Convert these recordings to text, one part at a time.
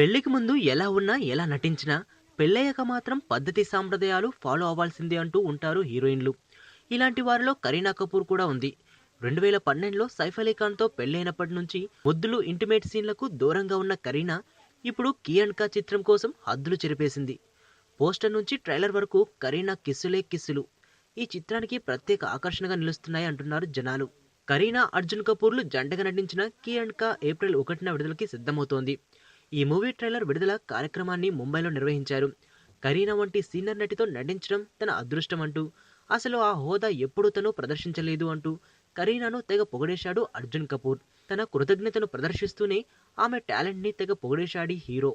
పెళ్లికి ముందు ఎలా ఉన్నా ఎలా నటించినా పెళ్ళయ్యాక మాత్రం పద్ధతి సాంప్రదాయాలు ఫాలో అవ్వాల్సిందే అంటూ ఉంటారు హీరోయిన్లు. ఇలాంటి వారిలో కరీనా కపూర్ కూడా ఉంది. 2012లో సైఫ్ అలీ ఖాన్తో పెళ్ళైనప్పటి నుంచి ముద్దులు ఇంటిమేట్ సీన్లకు దూరంగా ఉన్న కరీనా ఇప్పుడు కీ అండ్ కా చిత్రం కోసం హద్దులు చెరిపేసింది. పోస్టర్ నుంచి ట్రైలర్ వరకు కరీనా కిస్సులే కిస్సులు ఈ చిత్రానికి ప్రత్యేక ఆకర్షణగా నిలుస్తున్నాయి అంటున్నారు జనాలు. కరీనా అర్జున్ కపూర్లు జంటగా నటించిన కీ అండ్ కా ఏప్రిల్ 1న విడుదలకి సిద్ధమవుతోంది. ఈ మూవీ ట్రైలర్ విడుదల కార్యక్రమాన్ని ముంబైలో నిర్వహించారు. కరీనా వంటి సీనియర్ నటితో నటించడం తన అదృష్టం అంటూ, అసలు ఆ హోదా ఎప్పుడూ తను ప్రదర్శించలేదు అంటూ కరీనాను తెగ పొగిడేశాడు అర్జున్ కపూర్. తన కృతజ్ఞతను ప్రదర్శిస్తూనే ఆమె టాలెంట్ని తెగ పొగిడేశాడు హీరో.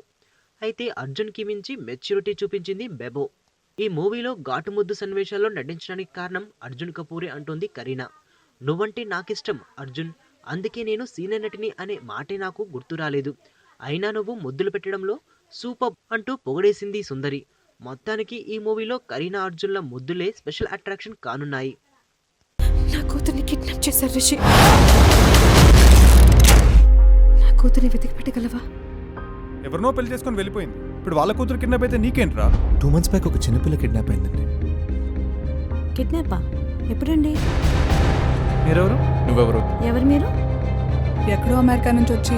అయితే అర్జున్కి మించి మెచ్యూరిటీ చూపించింది బెబో. ఈ మూవీలో ఘాటు ముద్దు సన్నివేశాల్లో నటించడానికి కారణం అర్జున్ కపూరే అంటోంది కరీనా. నువ్వంటే నాకిష్టం అర్జున్, అందుకే నేను సీనియర్ నటిని అనే మాటే నాకు గుర్తు రాలేదు. అయినా నువ్వు ముద్దులు పెట్టడంలో సూపర్ అంటూ పొగిడేసింది సుందరి. మొత్తానికి ఈ మూవీలో కరీనా అర్జున్ల ముద్దులే స్పెషల్ అట్రాక్షన్ కానున్నాయి. నా కూతుర్ని కిడ్నాప్ చేశారు రిషి. నా కూతుర్ని వెతికి పెట్టగలవా? ఎవరినో పెళ్లి చేసుకొని వెళ్ళిపోయింది. ఇప్పుడు వాళ్ళ కూతురు కిడ్నాప్ అయితే నీకేంట్రా? 2 months బ్యాక్ ఒక చిన్నపిల్ల కిడ్నాప్ అయిందండి. కిడ్నాపా? ఎప్పుడండి? మీరెవరు? నువ్వెవరు? ఎవరు మీరు? ఎక్కడో అమెరికా నుంచి వచ్చి